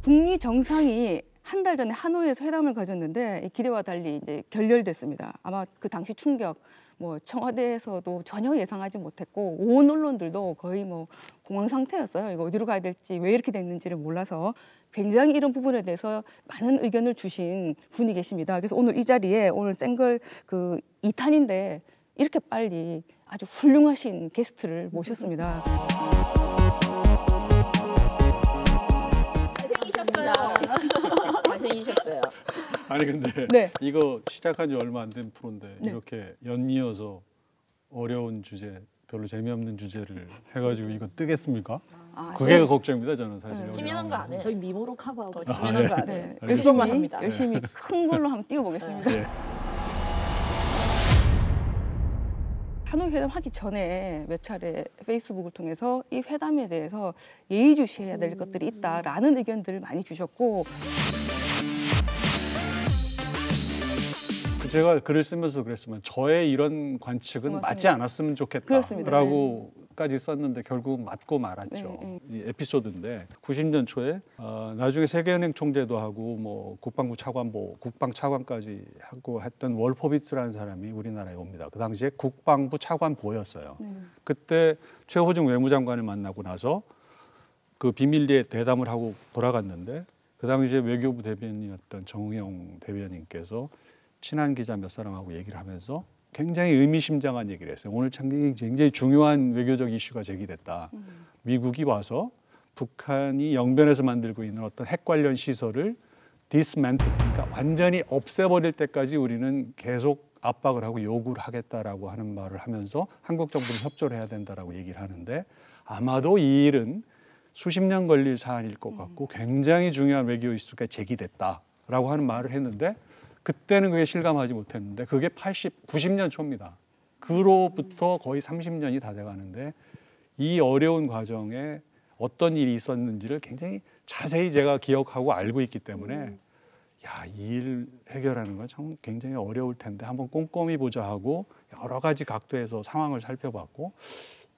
북미 정상이 한 달 전에 하노이에서 회담을 가졌는데 기대와 달리 이제 결렬됐습니다. 아마 그 당시 충격, 뭐 청와대에서도 전혀 예상하지 못했고 온 언론들도 거의 뭐 공황 상태였어요. 이거 어디로 가야 될지 왜 이렇게 됐는지를 몰라서 굉장히 이런 부분에 대해서 많은 의견을 주신 분이 계십니다. 그래서 오늘 이 자리에 오늘 생걸 그 2탄인데 이렇게 빨리 아주 훌륭하신 게스트를 모셨습니다. 잘생기셨어요. 아니 근데 네. 이거 시작한 지 얼마 안 된 프로인데 네. 이렇게 연이어서 어려운 주제, 별로 재미없는 주제를 해가지고 이거 뜨겠습니까? 그게 걱정입니다, 저는 사실. 네. 치밀한 거 안 해. 저희 미모로 커버하고 치밀한 거 안 해. 네. 그것만 합니다. 열심히 큰 걸로 한번 띄워보겠습니다. 네. 하노이 회담 하기 전에 몇 차례 페이스북을 통해서 이 회담에 대해서 예의주시해야 될 것들이 있다라는 의견들을 많이 주셨고 제가 글을 쓰면서 그랬지만 저의 이런 관측은 맞습니다. 맞지 않았으면 그렇습니다. 좋겠다라고까지 썼는데 결국은 맞고 말았죠. 네, 이 에피소드인데 90년 초에 나중에 세계은행 총재도 하고 뭐 국방부 차관보, 국방 차관까지 하고 했던 월포비츠라는 사람이 우리나라에 옵니다. 그 당시에 국방부 차관보였어요. 그때 최호중 외무장관을 만나고 나서 그 비밀리에 대담을 하고 돌아갔는데 그 당시에 외교부 대변인이었던 정우영 대변인께서 친한 기자 몇 사람하고 얘기를 하면서 굉장히 의미심장한 얘기를 했어요. 오늘 굉장히 중요한 외교적 이슈가 제기됐다. 미국이 와서 북한이 영변에서 만들고 있는 어떤 핵 관련 시설을 dismantle, 그러니까 완전히 없애버릴 때까지 우리는 계속 압박을 하고 요구를 하겠다라고 하는 말을 하면서 한국 정부는 협조를 해야 된다라고 얘기를 하는데 아마도 이 일은 수십 년 걸릴 사안일 것 같고 굉장히 중요한 외교 이슈가 제기됐다라고 하는 말을 했는데 그때는 그게 실감하지 못했는데 그게 90년 초입니다. 그로부터 거의 30년이 다 돼가는데 이 어려운 과정에 어떤 일이 있었는지를 굉장히 자세히 제가 기억하고 알고 있기 때문에 야, 이 일 해결하는 건 참 굉장히 어려울 텐데 한번 꼼꼼히 보자 하고 여러 가지 각도에서 상황을 살펴봤고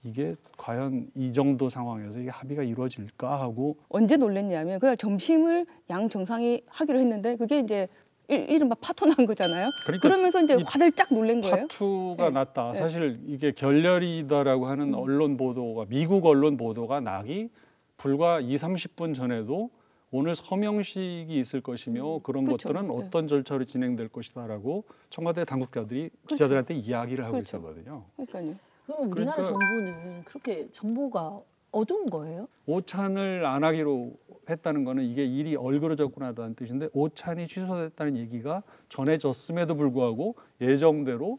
이게 과연 이 정도 상황에서 이게 합의가 이루어질까 하고 언제 놀랬냐면 그날 점심을 양 정상이 하기로 했는데 그게 이제 이른바 파토 난 거잖아요. 그러니까 그러면서 이제 화들짝 놀란 거예요. 파투가 네. 났다. 네. 사실 이게 결렬이다라고 하는 언론 보도가 미국 언론 보도가 나기 불과 2, 30분 전에도 오늘 서명식이 있을 것이며 그런 그렇죠. 것들은 네. 어떤 절차로 진행될 것이다라고 청와대 당국자들이 그렇죠. 기자들한테 이야기를 하고 그렇죠. 있었거든요. 그러니까요. 그럼 우리나라 그러니까- 정부는 그렇게 정보가 어두운 거예요? 오찬을 안 하기로 했다는 거는 이게 일이 얼그러졌구나라는 뜻인데 오찬이 취소됐다는 얘기가 전해졌음에도 불구하고 예정대로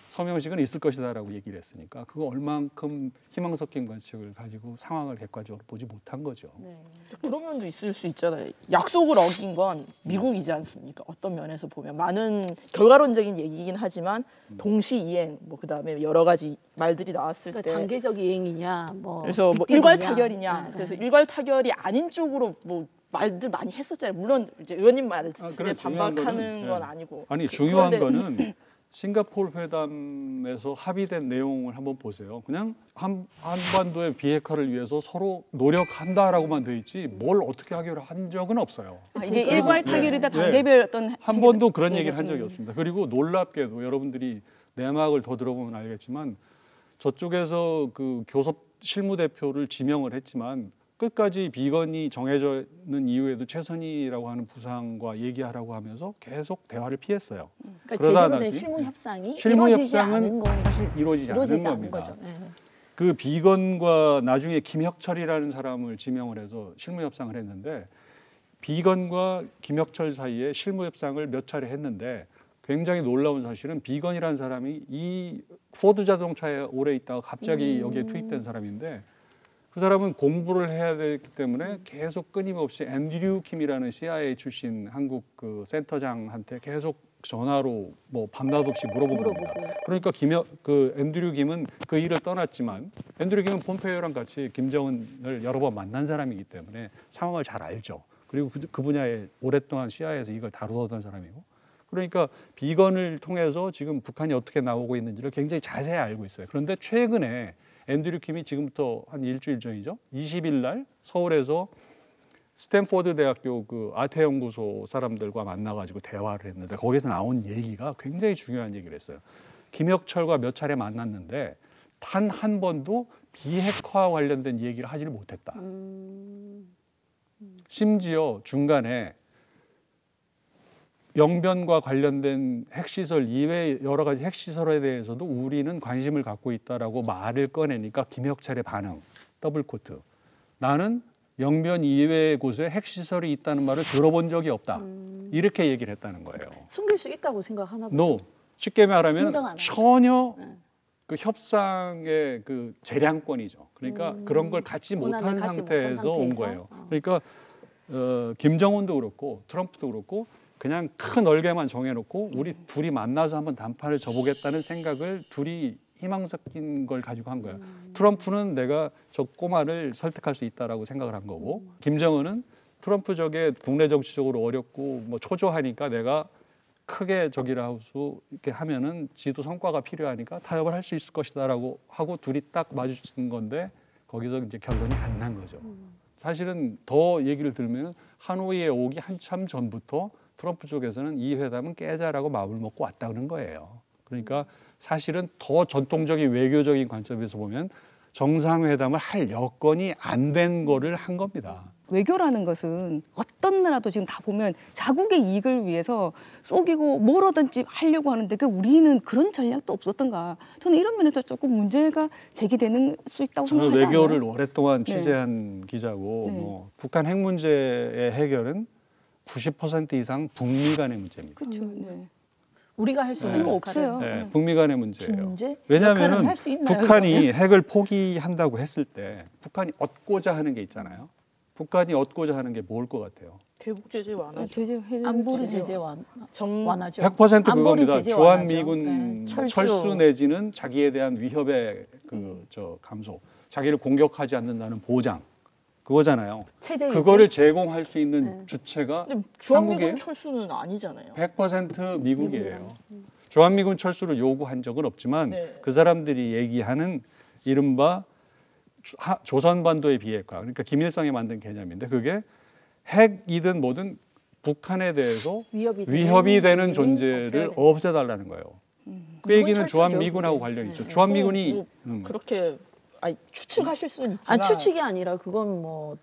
서명식은 있을 것이다라고 얘기를 했으니까 그거 얼만큼 희망 섞인 관측을 가지고 상황을 객관적으로 보지 못한 거죠. 네. 그런 면도 있을 수 있잖아요. 약속을 어긴 건 미국이지 않습니까? 어떤 면에서 보면 많은 결과론적인 얘기긴 하지만 동시 이행, 뭐 그다음에 여러 가지 말들이 나왔을 그러니까 때 단계적 이행이냐, 뭐 그래서 뭐 빅딜이냐. 일괄 타결이냐, 네, 그래서 네. 일괄 타결이 아닌 쪽으로 뭐 말들 많이 했었잖아요. 물론 이제 의원님 말을 그래, 중요한 반박하는 거는, 건 네. 아니고. 아니 중요한 그런데 거는 싱가포르 회담에서 합의된 내용을 한번 보세요. 그냥 한반도의 비핵화를 위해서 서로 노력한다라고만 돼 있지 뭘 어떻게 하기로 한 적은 없어요. 이게 일괄 타결이다 네. 단계별 어떤 한 번도 그런 얘기를 한 얘기가- 적이 없습니다. 그리고 놀랍게도 여러분들이 내막을 더 들어보면 알겠지만 저쪽에서 그 교섭 실무대표를 지명을 했지만 끝까지 비건이 정해져 있는 이후에도 최선희라고 하는 부상과 얘기하라고 하면서 계속 대화를 피했어요. 그러니까 그러다 제대로 된 나지. 실무 협상이 실무 이루어지지 않은 협상은 건 사실 이루어지지 않은 이루어지지 않은 겁니다. 거죠. 네. 그 비건과 나중에 김혁철이라는 사람을 지명을 해서 실무 협상을 했는데 비건과 김혁철 사이에 실무 협상을 몇 차례 했는데 굉장히 놀라운 사실은 비건이라는 사람이 이 포드 자동차에 오래 있다가 갑자기 여기에 투입된 사람인데 그 사람은 공부를 해야 되기 때문에 계속 끊임없이 앤드류 킴이라는 CIA 출신 한국 그 센터장한테 계속 전화로 뭐 밤낮 없이 물어보고 겁니다. 그러니까 그 앤드류 김은 그 일을 떠났지만 앤드류 김은 폼페이오랑 같이 김정은을 여러 번 만난 사람이기 때문에 상황을 잘 알죠. 그리고 그 분야에 오랫동안 CIA에서 이걸 다루던 사람이고 그러니까 비건을 통해서 지금 북한이 어떻게 나오고 있는지를 굉장히 자세히 알고 있어요. 그런데 최근에 앤드류 킴이 지금부터 한 일주일 전이죠. 20일 날 서울에서 스탠포드 대학교 그 아태 연구소 사람들과 만나가지고 대화를 했는데 거기서 나온 얘기가 굉장히 중요한 얘기를 했어요. 김혁철과 몇 차례 만났는데 단 한 번도 비핵화 관련된 얘기를 하지를 못했다. 심지어 중간에 영변과 관련된 핵시설 이외 여러 가지 핵시설에 대해서도 우리는 관심을 갖고 있다라고 말을 꺼내니까 김혁철의 반응, 더블 코트. 나는 영변 이외의 곳에 핵시설이 있다는 말을 들어본 적이 없다. 이렇게 얘기를 했다는 거예요. 숨길 수 있다고 생각하나 보죠. No. 쉽게 말하면 인정 안 해요. 전혀 네. 그 협상의 그 재량권이죠. 그러니까 그런 걸 갖지 권한을 못한 갖지 못한 상태에서 온 상태에서? 거예요. 그러니까 김정은도 그렇고 트럼프도 그렇고 그냥 큰 얼개만 정해놓고 우리 둘이 만나서 한번談판을 져보겠다는 생각을 둘이 희망 섞인 걸 가지고 한 거예요. 트럼프는 내가 저 꼬마를 설득할 수 있다라고 생각을 한 거고 김정은은 트럼프 저게 국내 정치적으로 어렵고 뭐 초조하니까 내가 크게 저기를 하고 이렇게 하면은 지도 성과가 필요하니까 타협을 할 수 있을 것이다라고 하고 둘이 딱 마주친 건데 거기서 이제 결론이 안 난 거죠. 사실은 더 얘기를 들면 하노이에 오기 한참 전부터 트럼프 쪽에서는 이 회담은 깨자라고 마음을 먹고 왔다 그런 거예요. 그러니까 사실은 더 전통적인 외교적인 관점에서 보면 정상회담을 할 여건이 안 된 거를 한 겁니다. 외교라는 것은 어떤 나라도 지금 다 보면 자국의 이익을 위해서 속이고 뭐로든지 하려고 하는데 우리는 그런 전략도 없었던가. 저는 이런 면에서 조금 문제가 제기되는 수 있다고 저는 생각하지 외교를 않아요? 오랫동안 네. 취재한 기자고 네. 뭐 북한 핵 문제의 해결은 90% 이상 북미 간의 문제입니다. 그렇죠. 네. 우리가 할 수 네. 있는 뭐 역할은 없어요. 네, 네. 북미 간의 문제예요. 중재? 왜냐하면 역할은 할수 있나요, 북한이 핵을 포기한다고 했을 때 북한이 얻고자 하는 게 있잖아요. 북한이 얻고자 하는 게 뭘 것 같아요? 대북 제재 완화죠. 제재 안보리 제재 완화죠. 100% 안보리 그겁니다. 제재 주한 완화죠. 미군 네, 철수 내지는 자기에 대한 위협의 그 저 감소, 자기를 공격하지 않는다는 보장, 그거잖아요. 체제 그거를 제공할 수 있는 네. 주체가 근데 주한미군 한국이에요? 철수는 아니잖아요. 100% 미국이에요. 주한미군 철수를 요구한 적은 없지만 네. 그 사람들이 얘기하는 이른바 조선반도의 비핵화, 그러니까 김일성이 만든 개념인데 그게 핵이든 뭐든 북한에 대해서 위협이 되는 존재를 없애달라는 거예요. 그 얘기는 철수죠, 주한미군하고 그게. 관련이 있죠. 네. 주한미군이 그렇게 추측하실 수는 있지만 추측이 아니라 그건 뭐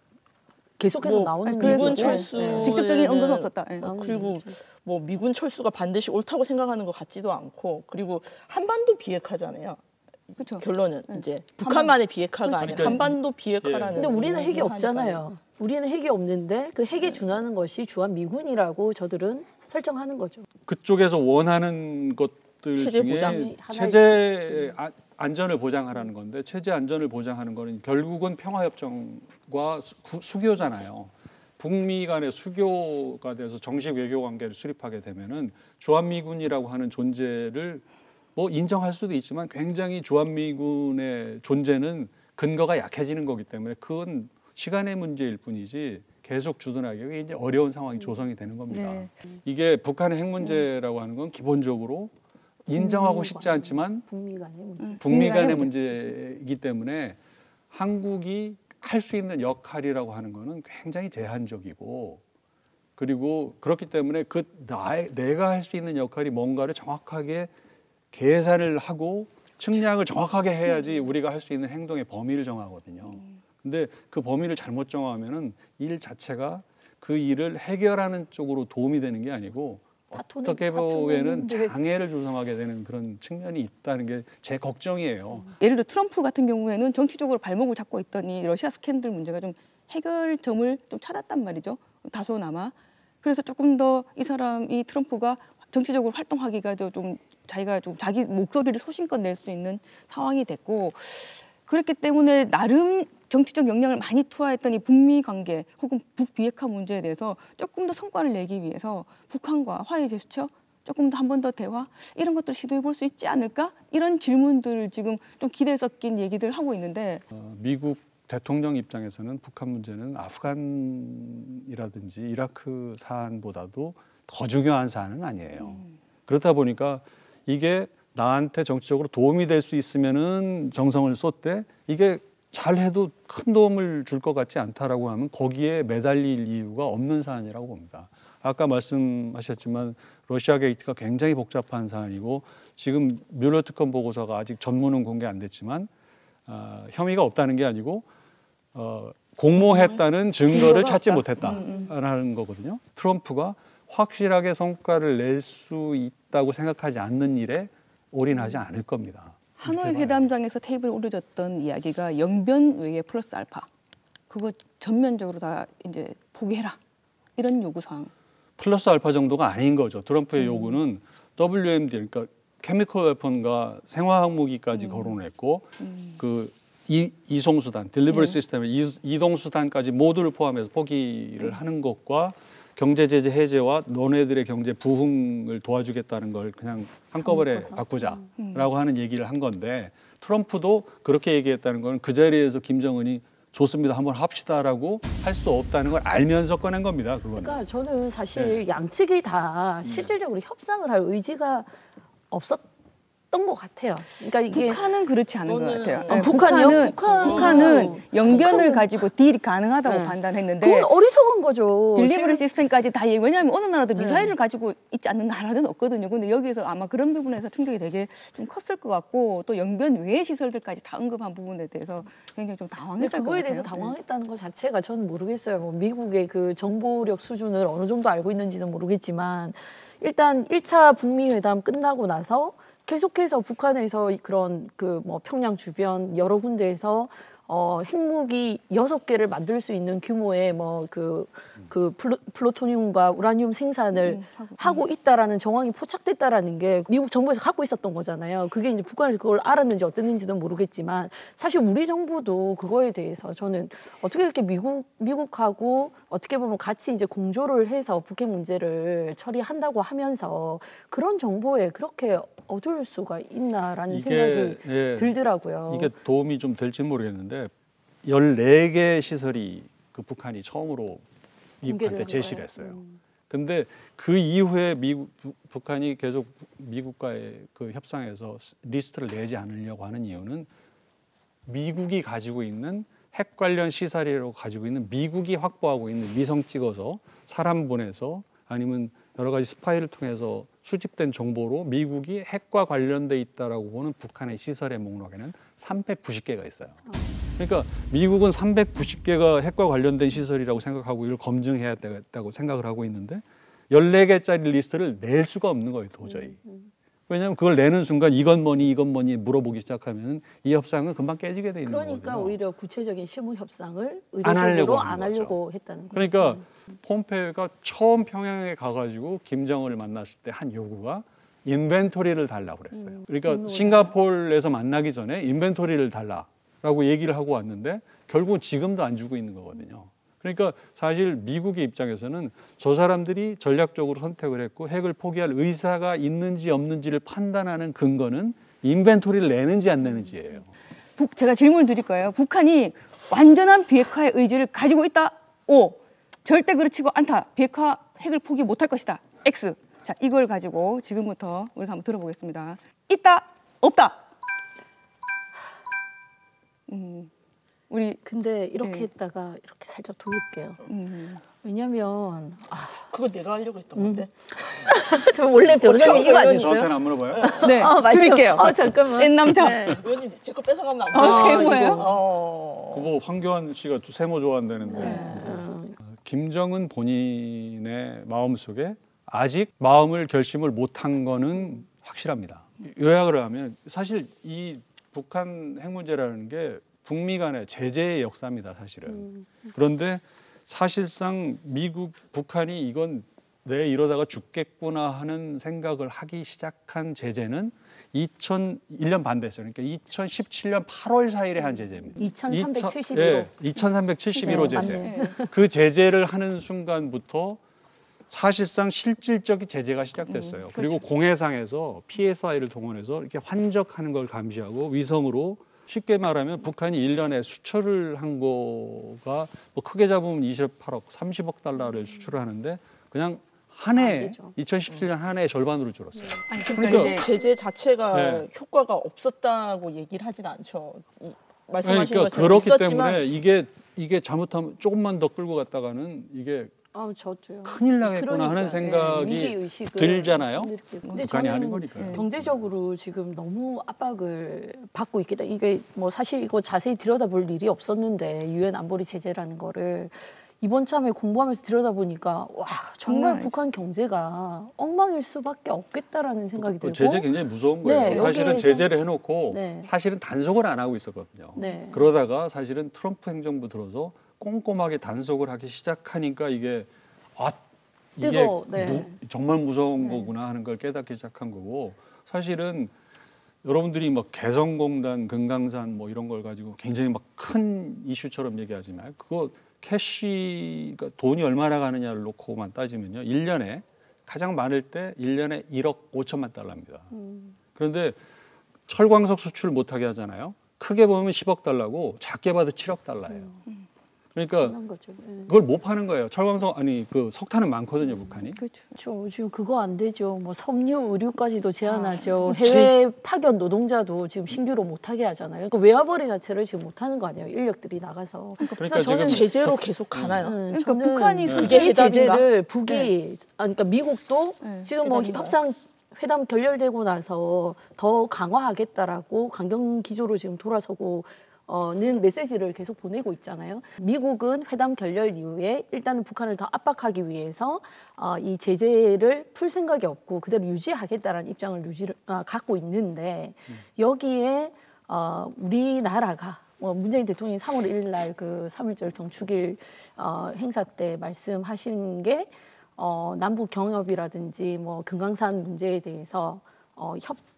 계속해서 뭐 나오는 그래서 미군 네. 철수 직접적인 언급은 없었다. 네. 그리고 뭐 미군 철수가 반드시 옳다고 생각하는 것 같지도 않고 그리고 한반도 비핵화잖아요. 그렇죠. 결론은 이제 북한만의 비핵화가 그렇죠. 아니라 그러니까 한반도 비핵화라는. 근데 우리는 핵이 얘기를 없잖아요. 하니까요. 우리는 핵이 없는데 그 핵에 준하는 것이 주한 미군이라고 저들은 설정하는 거죠. 그쪽에서 원하는 것들 체제 중에 보장이 하나 체제 안전을 보장하라는 건데 체제 안전을 보장하는 거는 결국은 평화협정과 수교잖아요. 북미 간의 수교가 돼서 정식 외교 관계를 수립하게 되면은 주한미군이라고 하는 존재를 뭐 인정할 수도 있지만 굉장히 주한미군의 존재는 근거가 약해지는 거기 때문에 그건 시간의 문제일 뿐이지 계속 주둔하기 이제 어려운 상황이 조성이 되는 겁니다. 네. 이게 북한의 핵 문제라고 하는 건 기본적으로 인정하고 싶지 않지만 북미 간의 문제. 북미 간의 문제. 문제이기 때문에 한국이 할 수 있는 역할이라고 하는 거는 굉장히 제한적이고 그리고 그렇기 때문에 내가 할 수 있는 역할이 뭔가를 정확하게 계산을 하고 측량을 정확하게 해야지 우리가 할 수 있는 행동의 범위를 정하거든요. 근데 그 범위를 잘못 정하면은 일 자체가 그 일을 해결하는 쪽으로 도움이 되는 게 아니고 어떻게 보면은 장애를 조성하게 되는 그런 측면이 있다는 게 제 걱정이에요. 예를 들어 트럼프 같은 경우에는 정치적으로 발목을 잡고 있더니 러시아 스캔들 문제가 좀 해결점을 좀 찾았단 말이죠. 다소나마. 그래서 조금 더 이 트럼프가 정치적으로 활동하기가 좀 자기가 좀 자기 목소리를 소신껏 낼 수 있는 상황이 됐고 그렇기 때문에 나름 정치적 역량을 많이 투하했던 이 북미 관계 혹은 북비핵화 문제에 대해서 조금 더 성과를 내기 위해서 북한과 화해 제스처 조금 더 한 번 더 대화 이런 것들을 시도해 볼 수 있지 않을까 이런 질문들을 지금 좀 기대 섞인 얘기들 하고 있는데 미국 대통령 입장에서는 북한 문제는 아프간이라든지 이라크 사안보다도 더 중요한 사안은 아니에요. 그렇다 보니까 이게 나한테 정치적으로 도움이 될 수 있으면은 정성을 쏟되 이게 잘해도 큰 도움을 줄 것 같지 않다라고 하면 거기에 매달릴 이유가 없는 사안이라고 봅니다. 아까 말씀하셨지만 러시아 게이트가 굉장히 복잡한 사안이고 지금 뮬러 특검 보고서가 아직 전문은 공개 안 됐지만 혐의가 없다는 게 아니고 공모했다는 증거를 찾지 못했다라는 거거든요. 트럼프가 확실하게 성과를 낼 수 있다고 생각하지 않는 일에 올인하지 않을 겁니다. 하노이 회담장에서 테이블에 올려졌던 이야기가 영변 외에 플러스 알파. 그거 전면적으로 다 이제 포기해라. 이런 요구사항. 플러스 알파 정도가 아닌 거죠. 트럼프의 요구는 WMD, 그러니까 케미컬 웨폰과 생화학 무기까지 거론했고 그 이송수단, 딜리버리 시스템의 이동수단까지 모두를 포함해서 포기를 하는 것과 경제 제재 해제와 너네들의 경제 부흥을 도와주겠다는 걸 그냥 한꺼번에 바꾸자라고 하는 얘기를 한 건데 트럼프도 그렇게 얘기했다는 건 그 자리에서 김정은이 좋습니다. 한번 합시다라고 할 수 없다는 걸 알면서 꺼낸 겁니다. 그거는. 그러니까 저는 사실 양측이 다 실질적으로 협상을 할 의지가 없었던 것 같아요. 그러니까 이게 북한은 그렇지 않은 것 같아요. 네, 북한은 북한은 영변을 가지고 딜이 가능하다고 판단했는데 그건 어리석은 거죠. 딜리버리 시스템까지 다 왜냐하면 어느 나라도 미사일을 가지고 있지 않는 나라는 없거든요. 근데 여기서 아마 그런 부분에서 충격이 되게 좀 컸을 것 같고 또 영변 외의 시설들까지 다 언급한 부분에 대해서 굉장히 좀 당황했을 것 같아요. 그거에 대해서 당황했다는 것 자체가 저는 모르겠어요. 뭐 미국의 그 정보력 수준을 어느 정도 알고 있는지는 모르겠지만 일단 1차 북미 회담 끝나고 나서 계속해서 북한에서 그런 그 뭐 평양 주변 여러 군데에서 핵무기 6개를 만들 수 있는 규모의 뭐 그 플루토늄과 우라늄 생산을 하고 있다라는 정황이 포착됐다라는 게 미국 정부에서 갖고 있었던 거잖아요. 그게 이제 북한에서 그걸 알았는지 어땠는지는 모르겠지만 사실 우리 정부도 그거에 대해서 저는 어떻게 이렇게 미국하고 어떻게 보면 같이 이제 공조를 해서 북핵 문제를 처리한다고 하면서 그런 정보에 그렇게 어두울 수가 있나라는 생각이 들더라고요. 이게 도움이 좀 될지 모르겠는데 14개 시설이 그 북한이 처음으로 미국한테 제시를 했어요. 근데 그 이후에 북한이 계속 미국과의 그 협상에서 리스트를 내지 않으려고 하는 이유는 미국이 가지고 있는 핵 관련 시설이라고 가지고 있는 미국이 확보하고 있는 위성 찍어서 사람 보내서 아니면 여러 가지 스파이를 통해서 수집된 정보로 미국이 핵과 관련돼 있다라고 보는 북한의 시설의 목록에는 390개가 있어요. 그러니까 미국은 390개가 핵과 관련된 시설이라고 생각하고 이걸 검증해야 되겠다고 생각을 하고 있는데 14개짜리 리스트를 낼 수가 없는 거예요, 도저히. 왜냐하면 그걸 내는 순간 이건 뭐니 물어보기 시작하면 이 협상은 금방 깨지게 돼 있는 거거든요. 그러니까 오히려 구체적인 실무 협상을 의도적으로 안 하려고 했다는 거죠. 그러니까 폼페이오가 처음 평양에 가가지고 김정은을 만났을 때 한 요구가 인벤토리를 달라고 그랬어요. 그러니까 싱가포르에서 만나기 전에 인벤토리를 달라라고 얘기를 하고 왔는데 결국은 지금도 안 주고 있는 거거든요. 그러니까 사실 미국의 입장에서는 저 사람들이 전략적으로 선택을 했고 핵을 포기할 의사가 있는지 없는지를 판단하는 근거는 인벤토리를 내는지 안 내는지예요. 제가 질문을 드릴 거예요. 북한이 완전한 비핵화의 의지를 가지고 있다. O. 절대 그렇지가 않다. 비핵화 핵을 포기 못할 것이다. X. 자, 이걸 가지고 지금부터 우리가 한번 들어보겠습니다. 있다. 없다. 우리 근데 이렇게 했다가 이렇게 살짝 돌릴게요. 왜냐면 그거 내가 하려고 했던 건데. 저 원래 변호사님 이거 아니었어요? 저한테는 안 물어봐요? 네, 드릴게요. 잠깐만. 옛 남자. 의원님 제 거 뺏어가면 안 돼요. 세모예요? 그거 황교안 씨가 세모 좋아한다는데 김정은 본인의 마음속에 아직 마음을 결심을 못한 거는 확실합니다. 요약을 하면 사실 이 북한 핵 문제라는 게 북미 간의 제재의 역사입니다, 사실은. 그런데 사실상 북한이 이건 내 이러다가 죽겠구나 하는 생각을 하기 시작한 제재는 1년 반 됐어요. 그러니까 2017년 8월 4일에 한 제재입니다. 2371호. 2371호 네, 제재. 맞네요. 그 제재를 하는 순간부터 사실상 실질적인 제재가 시작됐어요. 그리고 공해상에서 PSI를 동원해서 이렇게 환적하는 걸 감시하고 위성으로 쉽게 말하면 북한이 1년에 수출을 한 거가 뭐 크게 잡으면 28억, 30억 달러를 수출을 하는데 그냥 한 해, 2017년 한 해 절반으로 줄었어요. 아니, 그러니까 제재 자체가 효과가 없었다고 얘기를 하진 않죠. 말씀하신 그러니까 것처럼 그렇기 있었지만 때문에 이게 잘못하면 조금만 더 끌고 갔다가는 이게 저도요. 큰일 나겠구나 하는 생각이 위기의식을 들잖아요. 근데 북한이 하는 저는 거니까요. 경제적으로 지금 너무 압박을 받고 있겠다. 이게 뭐 사실 이거 자세히 들여다볼 일이 없었는데 유엔 안보리 제재라는 거를 이번 참에 공부하면서 들여다보니까 와 정말 장난 북한 경제가 엉망일 수밖에 없겠다라는 생각이 들고 제재 굉장히 무서운 거예요. 네, 사실은 여기에서- 제재를 해놓고 네. 사실은 단속을 안 하고 있었거든요. 네. 그러다가 사실은 트럼프 행정부 들어서 꼼꼼하게 단속을 하기 시작하니까 이게 이게 네. 정말 무서운 네. 거구나 하는 걸 깨닫기 시작한 거고 사실은 여러분들이 뭐 개성공단, 금강산 뭐 이런 걸 가지고 굉장히 막 큰 이슈처럼 얘기하지만 그거 캐시가 돈이 얼마나 가느냐를 놓고만 따지면요. 1년에 가장 많을 때 1년에 1억 5천만 달러입니다. 그런데 철광석 수출 못하게 하잖아요. 크게 보면 10억 달러고 작게 봐도 7억 달러예요. 그러니까 엄청난 거죠. 네. 그걸 못 파는 거예요. 철광석 그 석탄은 많거든요, 북한이. 그렇죠. 지금 그거 안 되죠. 뭐 섬유 의류까지도 제한하죠. 해외 파견 노동자도 지금 신규로 못하게 하잖아요. 그러니까 외화벌이 자체를 지금 못하는 거 아니에요. 인력들이 나가서. 그러니까 저는 지금 제재로 계속 가나요? 그러니까 저는 북한이 그게 이 해답인가? 제재를 북이 그러니까 미국도 네, 지금 뭐 해답인가요? 협상 회담 결렬되고 나서 더 강화하겠다라고 강경 기조로 지금 돌아서고 는 메시지를 계속 보내고 있잖아요. 미국은 회담 결렬 이후에 일단은 북한을 더 압박하기 위해서 이 제재를 풀 생각이 없고 그대로 유지하겠다라는 입장을 갖고 있는데 여기에 우리나라가 문재인 대통령이 3월 1일 날 그 3.1절 경축일 행사 때 말씀하신 게 남북 경협이라든지 뭐 금강산 문제에 대해서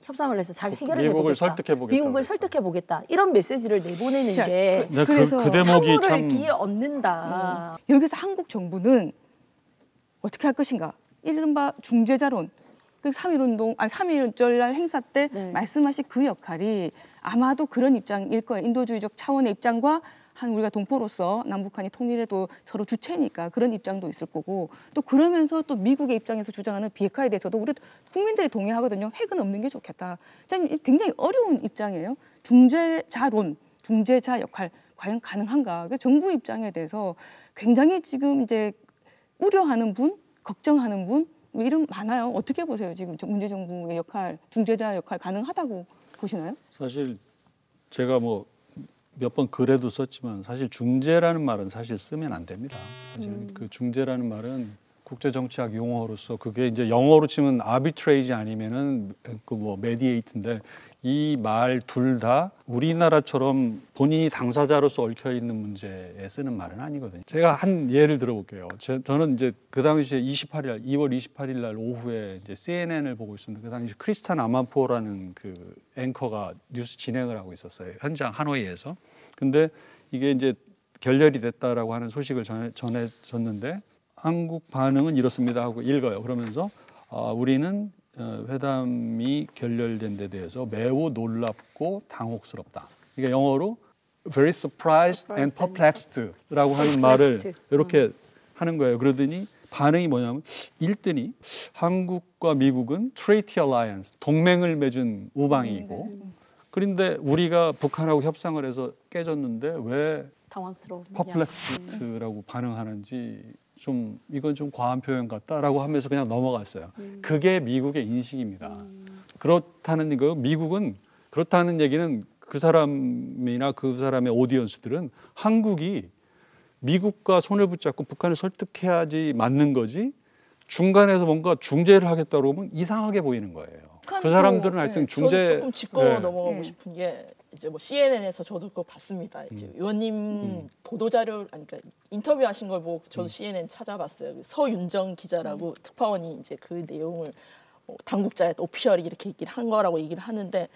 협상을 해서 잘 해결을 미국을 해보겠다. 설득해보겠다. 미국을 설득해보겠다. 이런 메시지를 내보내는 자, 게 네, 그래서 그 대목이 선물을 참 기에 얻는다. 여기서 한국 정부는 어떻게 할 것인가? 이른바 중재자론. 그 3.1운절 날 행사 때 네. 말씀하신 그 역할이 아마도 그런 입장일 거예요. 인도주의적 차원의 입장과 우리가 동포로서 남북한이 통일에도 서로 주체니까 그런 입장도 있을 거고 또 그러면서 또 미국의 입장에서 주장하는 비핵화에 대해서도 우리 국민들이 동의하거든요. 핵은 없는 게 좋겠다. 굉장히 어려운 입장이에요. 중재자론, 중재자 역할 과연 가능한가? 정부 입장에 대해서 굉장히 지금 이제 우려하는 분, 걱정하는 분 이런 많아요. 어떻게 보세요? 지금 문재 정부의 역할, 중재자 역할 가능하다고 보시나요? 사실 제가 뭐 몇 번 글에도 썼지만 사실 중재라는 말은 사실 쓰면 안 됩니다. 사실 그 중재라는 말은 국제정치학 용어로서 그게 이제 영어로 치면 arbitrage 아니면은 그 뭐 mediate인데 이 말 둘 다 우리나라처럼 본인이 당사자로서 얽혀 있는 문제에 쓰는 말은 아니거든요. 제가 한 예를 들어볼게요. 저는 이제 그 당시에 2월 28일 날 오후에 이제 CNN을 보고 있었는데 그 당시 크리스탄 아만포라는 그 앵커가 뉴스 진행을 하고 있었어요. 현장 하노이에서. 근데 이게 이제 결렬이 됐다라고 하는 소식을 전해졌는데 한국 반응은 이렇습니다 하고 읽어요. 그러면서 우리는 회담이 결렬된 데 대해서 매우 놀랍고 당혹스럽다. 이게 영어로 very surprised and perplexed라고 하는 말을 이렇게 하는 거예요. 그러더니 반응이 뭐냐면 1등이 한국과 미국은 treaty alliance, 동맹을 맺은 우방이고 그런데 우리가 북한하고 협상을 해서 깨졌는데 왜 당황스러운 퍼플렉스라고 반응하는지 좀 이건 좀 과한 표현 같다라고 하면서 그냥 넘어갔어요. 그게 미국의 인식입니다. 그렇다는 거 미국은 그렇다는 얘기는 그 사람이나 그 사람의 오디언스들은 한국이 미국과 손을 붙잡고 북한을 설득해야지 맞는 거지 중간에서 뭔가 중재를 하겠다고 하면 이상하게 보이는 거예요. 그 사람들은 하여튼 중재 저는 조금 짚고 네. 넘어가고 싶은 게 이제 뭐 CNN에서 저도 그거 봤습니다. 이제 의원님 보도자료 그러니까 인터뷰하신 걸 보고 저도 CNN 찾아봤어요. 서윤정 기자라고 특파원이 이제 그 내용을 당국자에 오피셜이 이렇게 얘기를 한 거라고 얘기를 하는데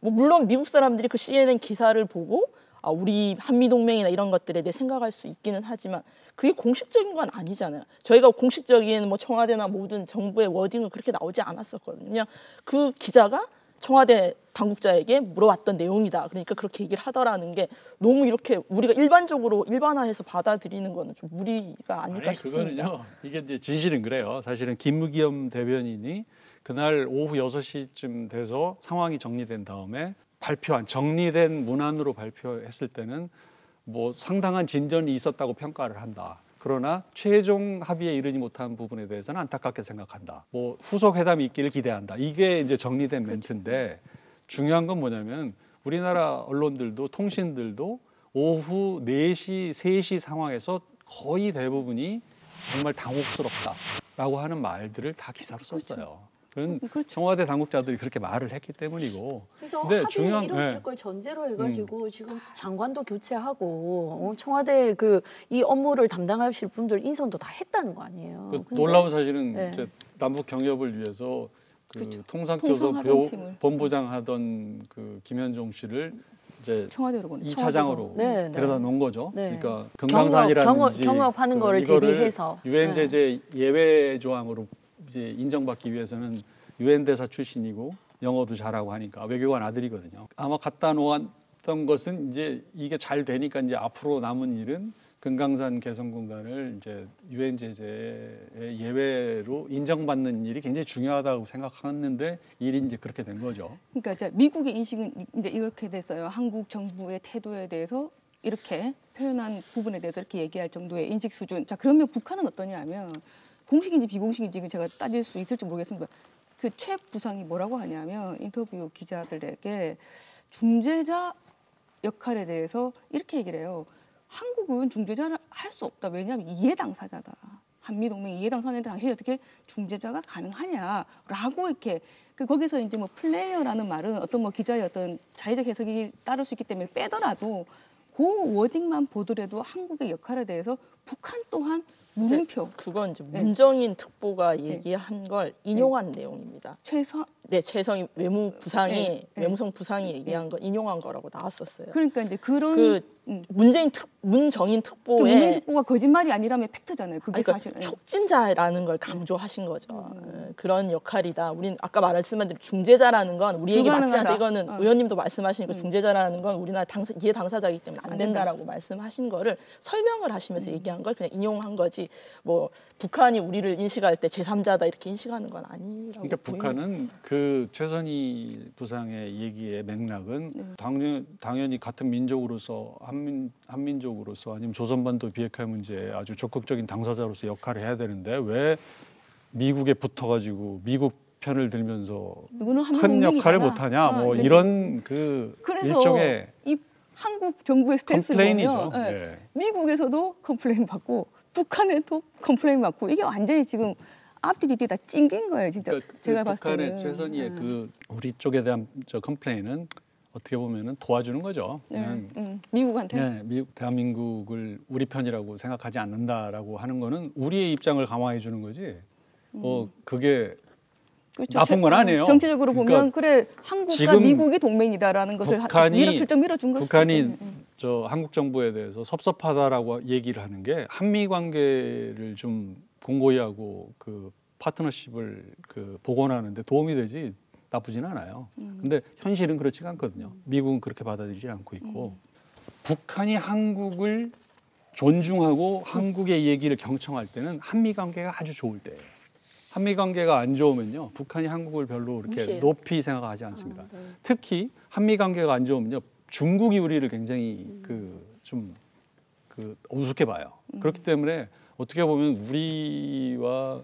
뭐 물론 미국 사람들이 그 CNN 기사를 보고 우리 한미 동맹이나 이런 것들에 대해 생각할 수 있기는 하지만 그게 공식적인 건 아니잖아요. 저희가 공식적인 뭐 청와대나 모든 정부의 워딩은 그렇게 나오지 않았었거든요. 그 기자가 청와대 당국자에게 물어왔던 내용이다. 그러니까 그렇게 얘기를 하더라는 게 너무 이렇게 우리가 일반적으로 일반화해서 받아들이는 거는 좀 무리가 아닐까 싶습니다. 그거는요. 이게 이제 진실은 그래요. 사실은 김무겸 대변인이 그날 오후 6시쯤 돼서 상황이 정리된 다음에 발표한 정리된 문안으로 발표했을 때는 뭐 상당한 진전이 있었다고 평가를 한다. 그러나 최종 합의에 이르지 못한 부분에 대해서는 안타깝게 생각한다. 뭐 후속 회담이 있기를 기대한다. 이게 이제 정리된 멘트인데 중요한 건 뭐냐면 우리나라 언론들도 통신들도 오후 4시, 3시 상황에서 거의 대부분이 정말 당혹스럽다라고 하는 말들을 다 기사로 썼어요. 그건 그렇죠. 청와대 당국자들이 그렇게 말을 했기 때문이고. 그래서 근데 합의는 이루어질 네. 걸 전제로 해가지고 지금 장관도 교체하고 청와대 이 업무를 담당하실 분들 인선도 다 했다는 거 아니에요. 그 근데 놀라운 사실은 네. 이제 남북 경협을 위해서 그 그렇죠. 통상교섭 통상하던 본부장 하던 그 김현종 씨를 이제 청와대로 보내. 2차장으로 네, 네. 데려다 놓은 거죠. 네. 그러니까 금강산이라든지 경업하는 거를 이거를 대비해서. 유엔 네. 제재 예외 조항으로 이제 인정받기 위해서는 유엔 대사 출신이고 영어도 잘하고 하니까 외교관 아들이거든요. 아마 갖다 놓았던 것은 이제 이게 잘 되니까 이제 앞으로 남은 일은 금강산 개성공단을 이제 유엔 제재의 예외로 인정받는 일이 굉장히 중요하다고 생각했는데 일이 이제 그렇게 된 거죠. 그러니까 이제 미국의 인식은 이제 이렇게 됐어요. 한국 정부의 태도에 대해서 이렇게 표현한 부분에 대해서 이렇게 얘기할 정도의 인식 수준. 자, 그러면 북한은 어떠냐면 공식인지 비공식인지 제가 따질 수 있을지 모르겠습니다. 그 최 부상이 뭐라고 하냐면 인터뷰 기자들에게 중재자 역할에 대해서 이렇게 얘기를 해요. 한국은 중재자를 할 수 없다. 왜냐하면 이해 당사자다. 한미동맹 이해 당사자인데 당신이 어떻게 중재자가 가능하냐라고 이렇게 거기서 이제 뭐 플레이어라는 말은 어떤 뭐 기자의 어떤 자의적 해석이 따를 수 있기 때문에 빼더라도 그 워딩만 보더라도 한국의 역할에 대해서 북한 또한 물음표. 그건 이제 네. 문정인 특보가 얘기한 걸 인용한 내용입니다. 최선. 네, 최성희 외무부상이 네. 외무성 부상이 얘기한 거 인용한 거라고 나왔었어요. 그러니까 이제 그런 그 문정인 그 특보의 문재인 특보가 거짓말이 아니라면 팩트잖아요. 그게 아니, 그러니까 사실은. 촉진자라는 걸 강조하신 거죠. 그런 역할이다. 우린 아까 말씀한 대로 중재자라는 건 우리에게 맞지 않다. 불가능하다. 이거는 의원님도 말씀하시니까 중재자라는 건 우리나라 이해 당사자이기 때문에 안 된다라고 말씀하신 거를 설명을 하시면서 얘기한 걸 그냥 인용한 거지. 뭐 북한이 우리를 인식할 때 제3자다 이렇게 인식하는 건 아니라고. 그러니까 북한은 그 최선희 부상의 얘기의 맥락은 당연히 같은 민족으로서 한민족으로서 아니면 조선반도 비핵화 문제에 아주 적극적인 당사자로서 역할을 해야 되는데 왜 미국에 붙어가지고 미국 편을 들면서 큰 역할을 못하냐 뭐 이런 그 일종의 이 한국 정부의 스탠스를 컴플레인이죠. 보면 네. 미국에서도 컴플레인 받고 북한에도 컴플레인 받고 이게 완전히 지금 앞뒤 뒤뒤 다 찡긴 거예요, 진짜. 그러니까 제가 봤을 북한의 때는. 최선희의 그 우리 쪽에 대한 저 컴플레인은 어떻게 보면은 도와주는 거죠. 그냥 미국한테. 네, 미국 대한민국을 우리 편이라고 생각하지 않는다라고 하는 거는 우리의 입장을 강화해 주는 거지. 그게 그렇죠. 나쁜 건 아니에요. 정치적으로 그러니까 보면 그래 한국과 지금 미국이 동맹이다라는 것을 슬쩍 밀어준 거죠. 북한이 저 한국 정부에 대해서 섭섭하다라고 얘기를 하는 게 한미 관계를 좀 공고히 하고 그 파트너십을 그 복원하는데 도움이 되지 나쁘진 않아요. 근데 현실은 그렇지가 않거든요. 미국은 그렇게 받아들이지 않고 있고 북한이 한국을 존중하고 한국의 얘기를 경청할 때는 한미 관계가 아주 좋을 때예요. 한미 관계가 안 좋으면요, 북한이 한국을 별로 이렇게 무시해요. 높이 생각하지 않습니다. 네. 특히 한미 관계가 안 좋으면요, 중국이 우리를 굉장히 좀 우습게 봐요. 그렇기 때문에 어떻게 보면 우리와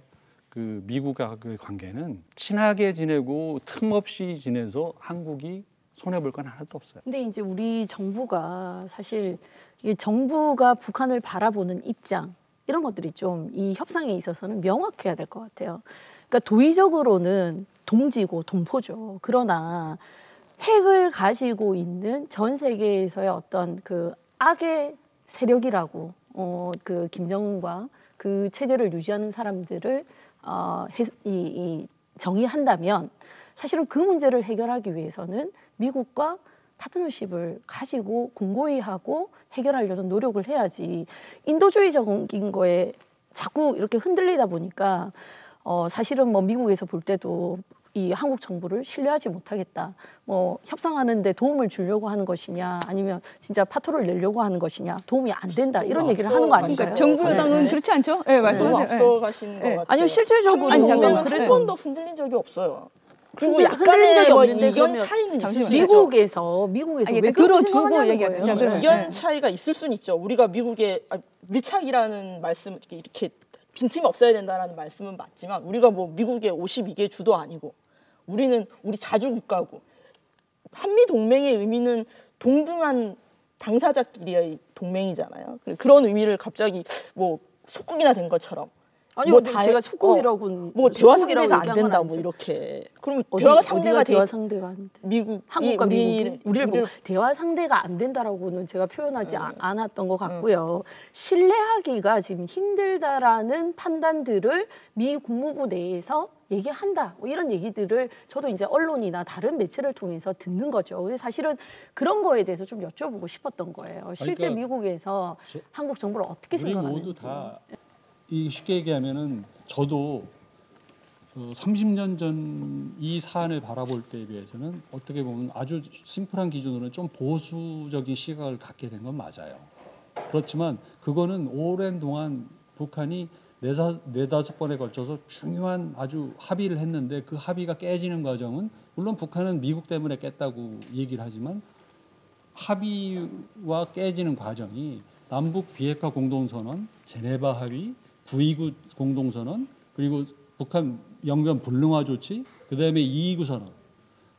그 미국과의 관계는 친하게 지내고 틈없이 지내서 한국이 손해 볼 건 하나도 없어요. 근데 이제 우리 정부가 사실 이게 정부가 북한을 바라보는 입장 이런 것들이 좀 이 협상에 있어서는 명확해야 될 것 같아요. 그러니까 도의적으로는 동지고 동포죠. 그러나 핵을 가지고 있는 전 세계에서의 어떤 그 악의 세력이라고 그 김정은과 그 체제를 유지하는 사람들을 정의한다면 사실은 그 문제를 해결하기 위해서는 미국과 파트너십을 가지고 공고히 하고 해결하려는 노력을 해야지 인도주의적인 거에 자꾸 이렇게 흔들리다 보니까 사실은 뭐 미국에서 볼 때도 이 한국 정부를 신뢰하지 못하겠다. 뭐 협상하는데 도움을 주려고 하는 것이냐, 아니면 진짜 파토를 내려고 하는 것이냐, 도움이 안 된다 이런 얘기를 하는 거 아닌가요? 그러니까 정부 여당은 네. 그렇지 않죠? 네, 너무 말씀하세요. 앞서 가시는 것 같아요. 아니요, 실질적으로 아니, 잠깐만. 한 네. 번도 흔들린 적이 없어요. 그리고 흔들린 약간의 적이 뭐 없는데 이견 그러면 차이는 있을 잠시만요. 수 있죠. 미국에서 아니, 왜 그러니까 그렇게 들어주고 생각하냐는 얘기하면 거예요. 그러면 의견 네. 차이가 있을 수는 있죠. 우리가 미국의 밀착이라는 말씀 이렇게 빈틈이 없어야 된다라는 말씀은 맞지만 우리가 뭐 미국의 52개 주도 아니고 우리 자주 국가고 한미 동맹의 의미는 동등한 당사자끼리의 동맹이잖아요. 그런 의미를 갑자기 뭐 속국이나 된 것처럼 아니 뭐 근데 제가 속국이라고는 뭐 대화 속국이라고 상대가 안 얘기한 건 된다 아니죠. 뭐 이렇게 그러면 어디, 대화가 어디가 상대가 대화 상대가 안 돼? 미국 한국과 미국이 우리를 보고 대화 상대가 안 된다라고는 제가 표현하지 않았던 것 같고요. 신뢰하기가 지금 힘들다라는 판단들을 미 국무부 내에서 얘기한다. 뭐 이런 얘기들을 저도 이제 언론이나 다른 매체를 통해서 듣는 거죠. 그래서 사실은 그런 거에 대해서 좀 여쭤보고 싶었던 거예요. 실제 그러니까 미국에서 한국 정부를 어떻게 우리 생각하는지. 모두 다 이 쉽게 얘기하면은 저도 30년 전 이 사안을 바라볼 때에 비해서는 어떻게 보면 아주 심플한 기준으로는 좀 보수적인 시각을 갖게 된 건 맞아요. 그렇지만 그거는 오랜 동안 북한이 네다섯 번에 걸쳐서 중요한 아주 합의를 했는데 그 합의가 깨지는 과정은 물론 북한은 미국 때문에 깼다고 얘기를 하지만 합의와 깨지는 과정이 남북 비핵화 공동선언, 제네바 합의, 9.29 공동선언, 그리고 북한 영변 불능화 조치, 그다음에 2.29 선언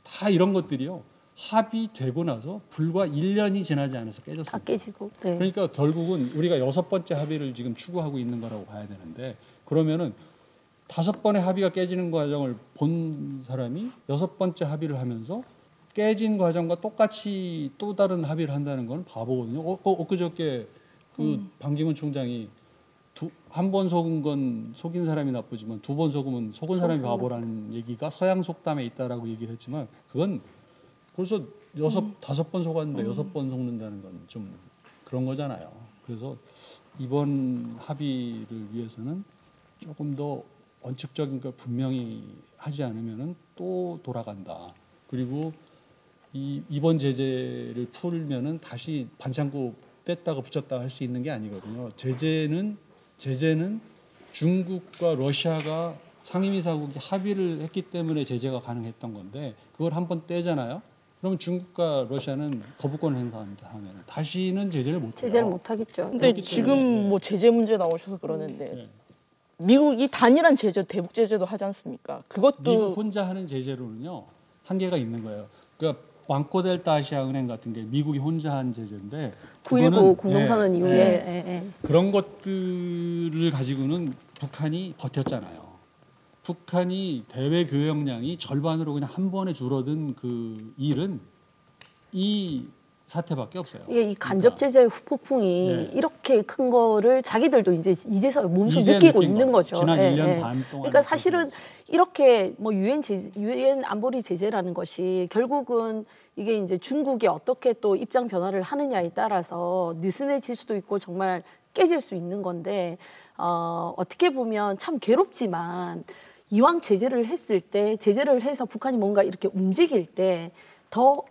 다 이런 것들이요. 합의되고 나서 불과 1년이 지나지 않아서 다 깨졌습니다. 깨지고. 네. 그러니까 결국은 우리가 6번째 합의를 지금 추구하고 있는 거라고 봐야 되는데 그러면은 5번의 합의가 깨지는 과정을 본 사람이 6번째 합의를 하면서 깨진 과정과 똑같이 또 다른 합의를 한다는 건 바보거든요. 엊그저께 그 반기문 총장이 한 번 속은 건 속인 사람이 나쁘지만 2번 속으면 속은 사람이 바보라는 얘기가 서양 속담에 있다라고 얘기를 했지만 그건 벌써 5번 속았는데 6번 속는다는 건 좀 그런 거잖아요. 그래서 이번 합의를 위해서는 조금 더 원칙적인 걸 분명히 하지 않으면은 또 돌아간다. 그리고 이번 제재를 풀면은 다시 반창고 뺐다가 붙였다 할 수 있는 게 아니거든요. 제재는 중국과 러시아가 상임이사국이 합의를 했기 때문에 제재가 가능했던 건데 그걸 한번 떼잖아요. 그러면 중국과 러시아는 거부권 행사합니다. 하면 다시는 제재를 못 해요. 제재를 못 하겠죠. 근데 그렇기 지금 때문에, 뭐 제재 문제 나오셔서 그러는데 네. 미국이 단일한 제재, 대북 제재도 하지 않습니까? 그것도 미국 혼자 하는 제재로는요 한계가 있는 거예요. 그러니까 방코델타 아시아 은행 같은 게 미국이 혼자 한 제재인데 9.19 공동선언 이후에 예. 그런 것들을 가지고는 북한이 버텼잖아요. 북한이 대외 교역량이 절반으로 그냥 한 번에 줄어든 그 일은 이 사태밖에 없어요. 이게 이 간접 제재 후폭풍이 네. 이렇게 큰 거를 자기들도 이제서 몸소 이제 느끼고 느낀 있는 거죠. 거죠. 지난 예, 1년 예. 반 동안. 그러니까 사실은 이렇게 뭐 유엔 안보리 제재라는 것이 결국은 이게 이제 중국이 어떻게 또 입장 변화를 하느냐에 따라서 느슨해질 수도 있고 정말 깨질 수 있는 건데 어떻게 보면 참 괴롭지만 이왕 제재를 했을 때 제재를 해서 북한이 뭔가 이렇게 움직일 때 더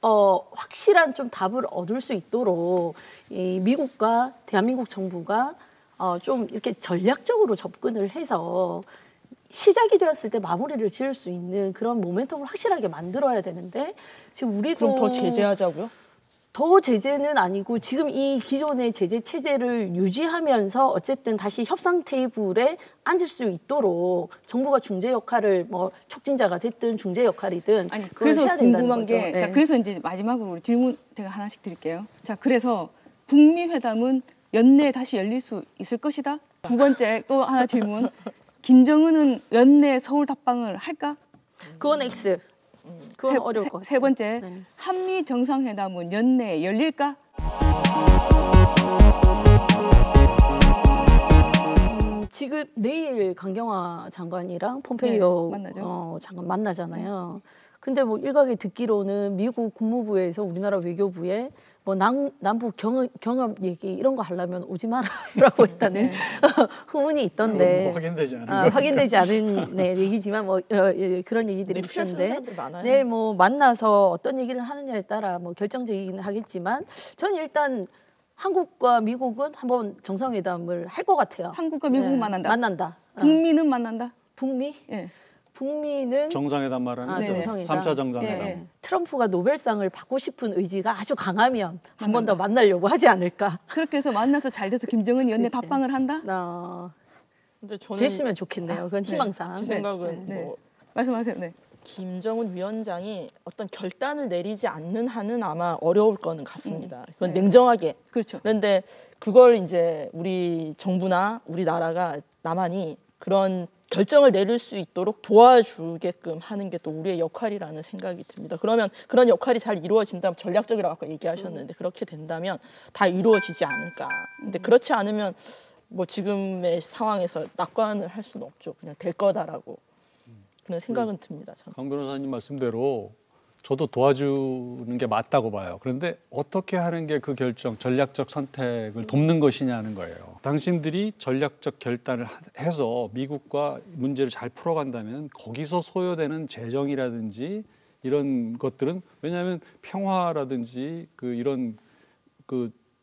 확실한 좀 답을 얻을 수 있도록 이 미국과 대한민국 정부가 좀 이렇게 전략적으로 접근을 해서 시작이 되었을 때 마무리를 지을 수 있는 그런 모멘텀을 확실하게 만들어야 되는데 지금 우리도 그럼 더 제재하자고요? 더 제재는 아니고 지금 이 기존의 제재 체제를 유지하면서 어쨌든 다시 협상 테이블에 앉을 수 있도록 정부가 중재 역할을 뭐 촉진자가 됐든 중재 역할이든 아니 그걸 그래서 해야 된다는 궁금한 거죠. 게 네. 자, 그래서 이제 마지막으로 우리 질문 제가 하나씩 드릴게요. 자, 그래서 북미 회담은 연내에 다시 열릴 수 있을 것이다. 두 번째 또 하나 질문. 김정은은 연내 서울 답방을 할까? 그건 X. 그건 어려울 것 같아요. 세 번째, 네. 한미 정상회담은 연내에 열릴까? 지금 내일 강경화 장관이랑 폼페이오 네, 만나죠. 장관 만나잖아요. 근데 뭐 일각에 듣기로는 미국 국무부에서 우리나라 외교부에 뭐 남북 경험 얘기 이런 거 하려면 오지 마라라고 했다는 후문이 있던데 확인되지 않은 확인되지 않은 얘기지만 뭐 그런 얘기들이 필요한 있던데 사람들 많아요. 내일 뭐 만나서 어떤 얘기를 하느냐에 따라 뭐 결정적이긴 하겠지만 저는 일단 한국과 미국은 한번 정상회담을 할 것 같아요. 한국과 미국은 네, 만난다. 만난다. 북미는 만난다. 북미? 예. 북미는 정상회담 말하는 네. 정상회담. 3차 정상회담. 네. 트럼프가 노벨상을 받고 싶은 의지가 아주 강하면 한 번 더 만나려고 하지 않을까. 그렇게 해서 만나서 잘 돼서 김정은이 연내 그치. 답방을 한다? 근데 저는 됐으면 좋겠네요. 그건 희망상. 제 생각은 네. 뭐 말씀하세요. 네. 김정은 위원장이 어떤 결단을 내리지 않는 한은 아마 어려울 거는 같습니다. 그건 네. 냉정하게. 그렇죠. 그런데 그걸 이제 우리 정부나 우리나라가 남한이 그런 결정을 내릴 수 있도록 도와주게끔 하는 게 또 우리의 역할이라는 생각이 듭니다. 그러면 그런 역할이 잘 이루어진다면 전략적이라고 아까 얘기하셨는데 그렇게 된다면 다 이루어지지 않을까. 근데 그렇지 않으면 뭐 지금의 상황에서 낙관을 할 수는 없죠. 그냥 될 거다라고 그런 생각은 듭니다. 저는. 강 변호사님 말씀대로 저도 도와주는 게 맞다고 봐요. 그런데 어떻게 하는 게 그 결정, 전략적 선택을 돕는 것이냐는 거예요. 당신들이 전략적 결단을 해서 미국과 문제를 잘 풀어간다면 거기서 소요되는 재정이라든지 이런 것들은 왜냐하면 평화라든지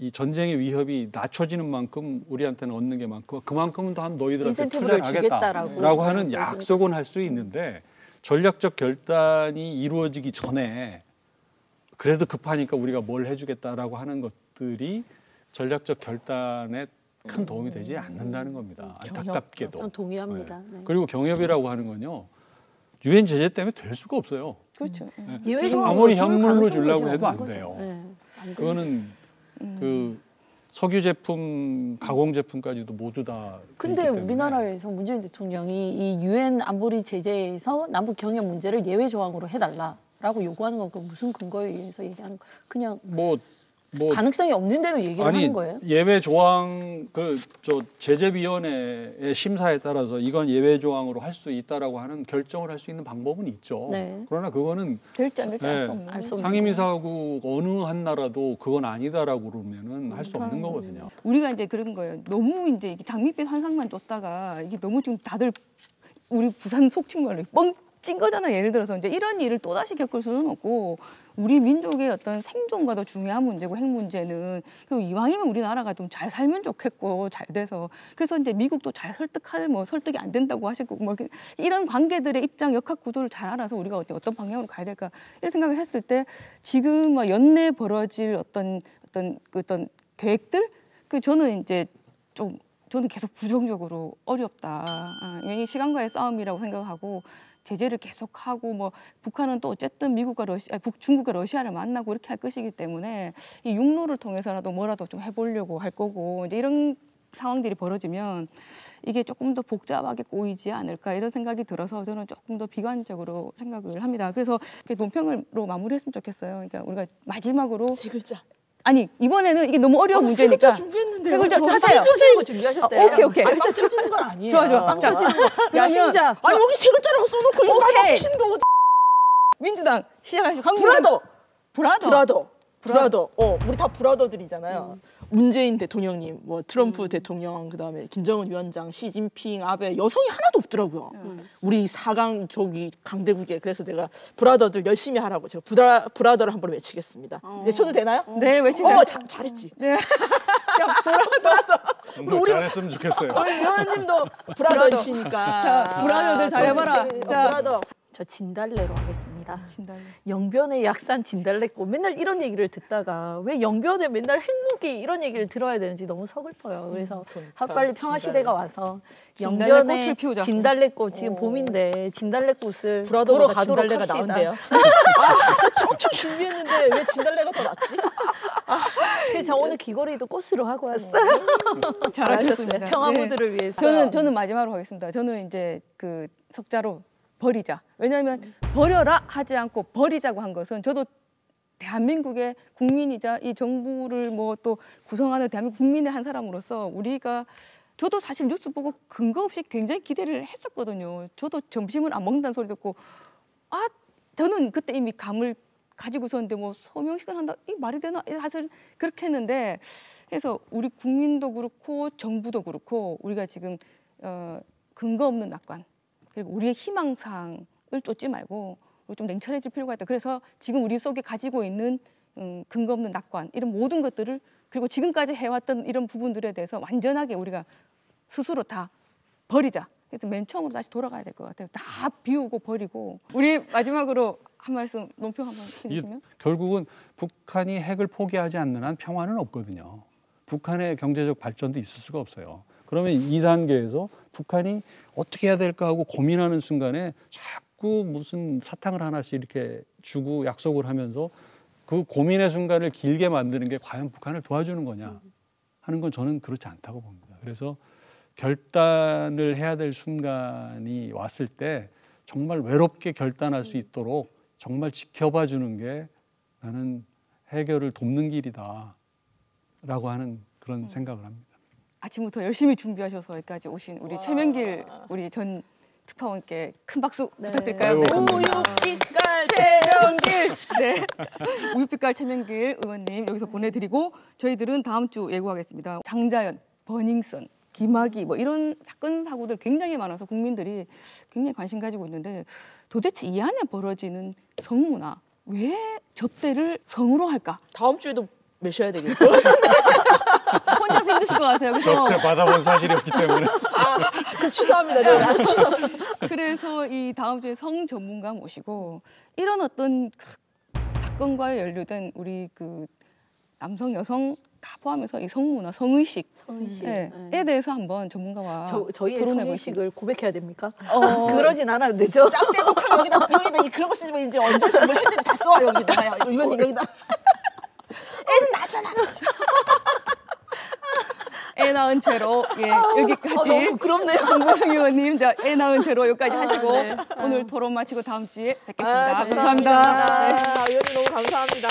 이 전쟁의 위협이 낮춰지는 만큼 우리한테는 얻는 게 많고 그만큼은 더 너희들한테 인센티브를 투자를 주겠다라고 하겠다라고 하는 약속은 할 수 있는데 전략적 결단이 이루어지기 전에 그래도 급하니까 우리가 뭘 해주겠다라고 하는 것들이 전략적 결단에 큰 도움이 되지 않는다는 겁니다. 안타깝게도. 전 동의합니다. 네. 그리고 경협이라고 하는 건요. 유엔 제재 때문에 될 수가 없어요. 그렇죠. 예외 조항으로 아무리 줄 현물로 가능성이 주려고 없는 해도 안 거죠. 돼요. 네, 안 돼요. 그거는 그 석유 제품, 가공 제품까지도 모두 다. 근데 있기 때문에. 우리나라에서 문재인 대통령이 이 유엔 안보리 제재에서 남북 경협 문제를 예외 조항으로 해달라라고 요구하는 건 그 무슨 근거에 의해서 얘기하는 거? 그냥 뭐 가능성이 없는데도 얘기를 아니 하는 거예요? 예외 조항 제재위원회의 심사에 따라서 이건 예외 조항으로 할 수 있다라고 하는 결정을 할 수 있는 방법은 있죠. 네. 그러나 그거는 될지 안 될지 알 수 네. 없는. 알 수 없는 상임이사국 어느 한 나라도 그건 아니다라고 그러면은 할 수 없는 거거든요. 우리가 이제 그런 거예요. 너무 이제 이게 장밋빛 환상만 쫓다가 이게 너무 지금 다들 우리 부산 속칭 말로 뻥찐 거잖아. 예를 들어서 이제 이런 일을 또 다시 겪을 수는 없고 우리 민족의 어떤 생존과 더 중요한 문제고 핵 문제는 그리고 이왕이면 우리나라가 좀 잘 살면 좋겠고 잘 돼서 그래서 이제 미국도 잘 설득이 안 된다고 하셨고 뭐 이런 관계들의 입장 역학 구도를 잘 알아서 우리가 어떤 방향으로 가야 될까 이런 생각을 했을 때 지금 뭐 연내 벌어질 어떤 계획들 저는 이제 저는 계속 부정적으로 어렵다. 왜냐하면 시간과의 싸움이라고 생각하고 제재를 계속하고 뭐 북한은 또 어쨌든 중국과 러시아를 만나고 이렇게 할 것이기 때문에 이 육로를 통해서라도 뭐라도 좀 해보려고 할 거고 이제 이런 상황들이 벌어지면 이게 조금 더 복잡하게 꼬이지 않을까 이런 생각이 들어서 저는 조금 더 비관적으로 생각을 합니다. 그래서 논평으로 마무리했으면 좋겠어요. 그러니까 우리가 마지막으로 세 글자. 아니 이번에는 이게 너무 어려운 세 문제니까 글자 준비했는데 세 글자 저 하세요. 터지는 거 준비하셨대요. 오케이. 빵 터지는 건 아니에요. 좋아. 빵 터지는 거. 야신자. 아니 여기 세 글자라고 써놓고 이거 오케이. 까먹으시는 거거든. 민주당 시작하시죠. 브라더. 우리 다 브라더들이잖아요. 문재인 대통령님, 뭐 트럼프 대통령, 그다음에 김정은 위원장, 시진핑, 아베 여성이 하나도 없더라고요. 우리 4강 강대국에 그래서 내가 브라더들 열심히 하라고 제가 브라더를 한번 외치겠습니다. 외쳐도 되나요? 네, 외치세요. 잘했지. 네. 야, 우리 잘했으면 좋겠어요. 우리 위원님도 브라더이시니까. 자, 브라더들 잘해봐라. 자. 브라더. 저 진달래로 하겠습니다. 진달래. 영변의 약산 진달래꽃. 맨날 이런 얘기를 듣다가 왜 영변에 맨날 핵무기 이런 얘기를 들어야 되는지 너무 서글퍼요. 그래서 빨리 평화 시대가 와서 진달래꽃을 영변의 피우자. 진달래꽃 지금 봄인데 진달래꽃을 보러 브라더보다 가도록 진달래가 합시다. 나은데요. 엄청 준비했는데 왜 진달래가 더 낫지? 그래서 오늘 귀걸이도 꽃으로 하고 왔어요. 잘하셨습니다. 평화무드를 위해서. 저는 마지막으로 하겠습니다. 저는 이제 그 석자로 버리자. 왜냐하면 버려라 하지 않고 버리자고 한 것은 저도 대한민국의 국민이자 이 정부를 뭐 또 구성하는 대한민국 국민의 한 사람으로서 저도 사실 뉴스 보고 근거 없이 굉장히 기대를 했었거든요. 저도 점심을 안 먹는다는 소리 듣고 저는 그때 이미 감을 가지고 있었는데 뭐 소명식을 한다 이 말이 되나 사실 그렇게 했는데 그래서 우리 국민도 그렇고 정부도 그렇고 우리가 지금 근거 없는 낙관 그리고 우리의 희망사항을 쫓지 말고 좀 냉철해질 필요가 있다. 그래서 지금 우리 속에 가지고 있는 근거 없는 낙관 이런 모든 것들을 그리고 지금까지 해왔던 이런 부분들에 대해서 완전하게 우리가 스스로 다 버리자. 그래서 맨 처음으로 다시 돌아가야 될 것 같아요. 다 비우고 버리고. 우리 마지막으로 한 말씀 논평 한번 해주시면. 결국은 북한이 핵을 포기하지 않는 한 평화는 없거든요. 북한의 경제적 발전도 있을 수가 없어요. 그러면 2단계에서 북한이 어떻게 해야 될까 하고 고민하는 순간에 자꾸 무슨 사탕을 하나씩 이렇게 주고 약속을 하면서 그 고민의 순간을 길게 만드는 게 과연 북한을 도와주는 거냐 하는 건 저는 그렇지 않다고 봅니다. 그래서 결단을 해야 될 순간이 왔을 때 정말 외롭게 결단할 수 있도록 정말 지켜봐 주는 게 나는 해결을 돕는 길이다 라고 하는 그런 생각을 합니다. 아침부터 열심히 준비하셔서 여기까지 오신 우리 최명길 우리 전 특파원께 큰 박수 부탁드릴까요? 아이고, 네. 감사합니다. 우유빛깔 최명길 네. 우유빛깔 최명길 의원님 여기서 보내드리고 저희들은 다음 주 예고하겠습니다. 장자연, 버닝썬, 김학의 뭐 이런 사건 사고들 굉장히 많아서 국민들이 굉장히 관심 가지고 있는데 도대체 이 안에 벌어지는 성문화 왜 접대를 성으로 할까? 다음 주에도 매셔야 되겠고. 혼자서 힘드실 것 같아요. 그래서 그때 받아본 사실이 없기 때문에. 그 취소합니다. 제가 취소. 그래서 이 다음 주에 성 전문가 모시고 이런 어떤 사건과 연루된 우리 그 남성 여성 다 포함해서 이 성문화 성의식 에 대해서 한번 전문가와 저희의 토론해 성의식을 고백해야 됩니까? 어, 그러진 않아도 되죠. 짝 빼고 칼 여기다 이 그런 거 쓰면 이제 언제 뭘 텐데 다 써 여기다가 의원님 여기다. 애는 나잖아. 애 낳은 채로 예 여기까지 너무 부끄럽네요. 정보승 의원님 애 낳은 채로 여기까지 하시고 네. 오늘 토론 마치고 다음 주에 뵙겠습니다. 감사합니다. 감사합니다. 네. 의원님 너무 감사합니다.